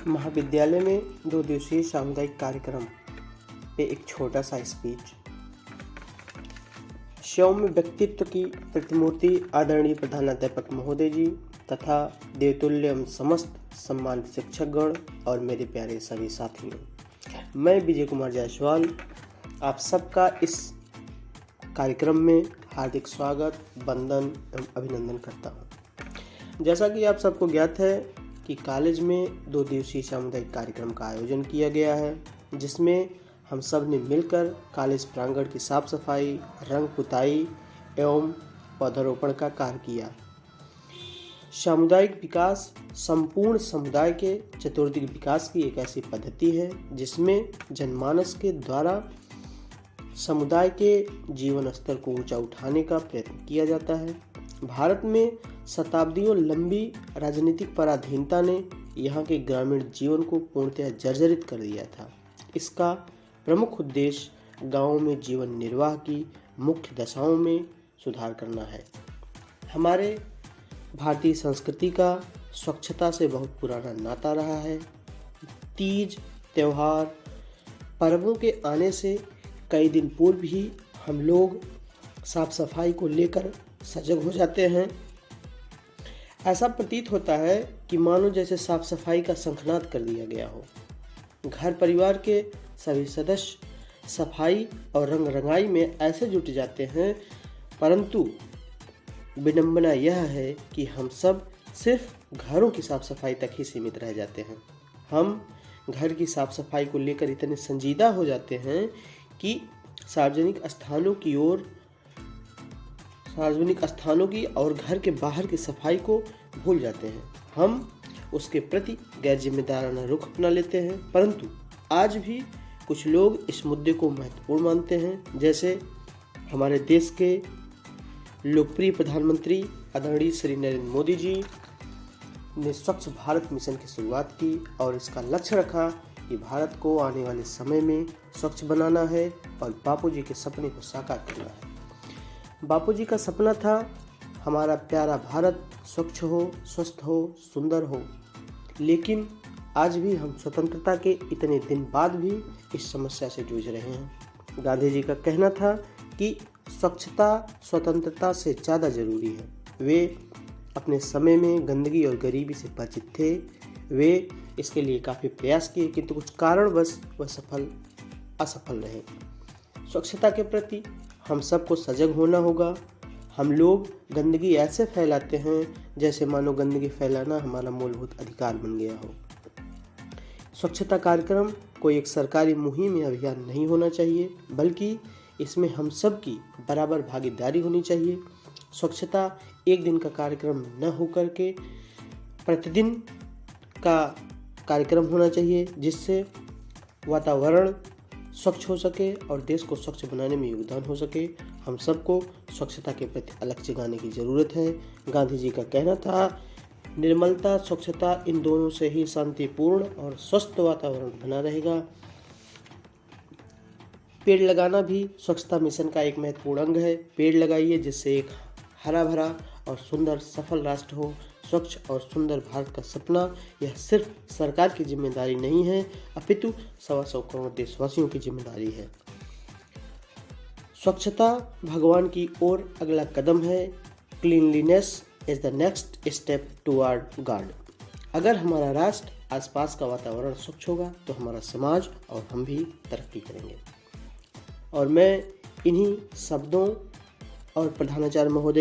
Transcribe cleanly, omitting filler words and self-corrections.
महाविद्यालय में 2 दिवसीय सामुदायिक कार्यक्रम पे एक छोटा सा स्पीच। सौम्य व्यक्तित्व की प्रतिमूर्ति आदरणीय प्रधानाध्यापक महोदय जी तथा देवतुल्य एवं समस्त सम्मानित शिक्षकगण और मेरे प्यारे सभी साथियों, मैं विजय कुमार जायसवाल आप सबका इस कार्यक्रम में हार्दिक स्वागत, वंदन एवं अभिनंदन करता हूँ। जैसा कि आप सबको ज्ञात है कि कॉलेज में 2 दिवसीय सामुदायिक कार्यक्रम का आयोजन किया गया है, जिसमें हम सब ने मिलकर कॉलेज प्रांगण की साफ सफाई, रंग पुताई एवं पौधारोपण का कार्य किया। सामुदायिक विकास संपूर्ण समुदाय के चतुर्दिक विकास की एक ऐसी पद्धति है जिसमें जनमानस के द्वारा समुदाय के जीवन स्तर को ऊंचा उठाने का प्रयत्न किया जाता है। भारत में शताब्दियों लंबी राजनीतिक पराधीनता ने यहाँ के ग्रामीण जीवन को पूर्णतः जर्जरित कर दिया था। इसका प्रमुख उद्देश्य गांवों में जीवन निर्वाह की मुख्य दशाओं में सुधार करना है। हमारे भारतीय संस्कृति का स्वच्छता से बहुत पुराना नाता रहा है। तीज, त्योहार, पर्वों के आने से कई दिन पूर्व ही हम लोग साफ सफाई को लेकर सजग हो जाते हैं। ऐसा प्रतीत होता है कि मानो जैसे साफ सफाई का शंखनाद कर दिया गया हो। घर परिवार के सभी सदस्य सफाई और रंग रंगाई में ऐसे जुट जाते हैं, परंतु विडंबना यह है कि हम सब सिर्फ घरों की साफ सफाई तक ही सीमित रह जाते हैं। हम घर की साफ सफाई को लेकर इतने संजीदा हो जाते हैं कि सार्वजनिक स्थानों की और घर के बाहर की सफाई को भूल जाते हैं। हम उसके प्रति गैर जिम्मेदाराना रुख अपना लेते हैं, परंतु आज भी कुछ लोग इस मुद्दे को महत्वपूर्ण मानते हैं। जैसे हमारे देश के लोकप्रिय प्रधानमंत्री आदरणीय श्री नरेंद्र मोदी जी ने स्वच्छ भारत मिशन की शुरुआत की और इसका लक्ष्य रखा कि भारत को आने वाले समय में स्वच्छ बनाना है और बापूजी के सपने को साकार करना है। बापूजी का सपना था हमारा प्यारा भारत स्वच्छ हो, स्वस्थ हो, सुंदर हो। लेकिन आज भी हम स्वतंत्रता के इतने दिन बाद भी इस समस्या से जूझ रहे हैं। गांधी जी का कहना था कि स्वच्छता स्वतंत्रता से ज़्यादा जरूरी है। वे अपने समय में गंदगी और गरीबी से परिचित थे। वे इसके लिए काफ़ी प्रयास किए, किंतु कुछ कारणवश वह असफल रहे। स्वच्छता के प्रति हम सबको सजग होना होगा। हम लोग गंदगी ऐसे फैलाते हैं जैसे मानो गंदगी फैलाना हमारा मूलभूत अधिकार बन गया हो। स्वच्छता कार्यक्रम कोई एक सरकारी मुहिम या अभियान नहीं होना चाहिए, बल्कि इसमें हम सब की बराबर भागीदारी होनी चाहिए। स्वच्छता एक दिन का कार्यक्रम न होकर के प्रतिदिन का कार्यक्रम होना चाहिए, जिससे वातावरण स्वच्छ हो सके और देश को स्वच्छ बनाने में योगदान हो सके। हम सबको स्वच्छता के प्रति अलग जगाने की ज़रूरत है। गांधी जी का कहना था, निर्मलता, स्वच्छता, इन दोनों से ही शांतिपूर्ण और स्वस्थ वातावरण बना रहेगा। पेड़ लगाना भी स्वच्छता मिशन का एक महत्वपूर्ण अंग है। पेड़ लगाइए जिससे एक हरा भरा और सुंदर सफल राष्ट्र हो। स्वच्छ और सुंदर भारत का सपना यह सिर्फ सरकार की जिम्मेदारी नहीं है, अपितु 125 करोड़ देशवासियों की जिम्मेदारी है। स्वच्छता भगवान की ओर अगला कदम है। Cleanliness is the next step toward God. अगर हमारा राष्ट्र, आसपास का वातावरण स्वच्छ होगा तो हमारा समाज और हम भी तरक्की करेंगे। और मैं इन्हीं शब्दों और प्रधानाचार्य महोदय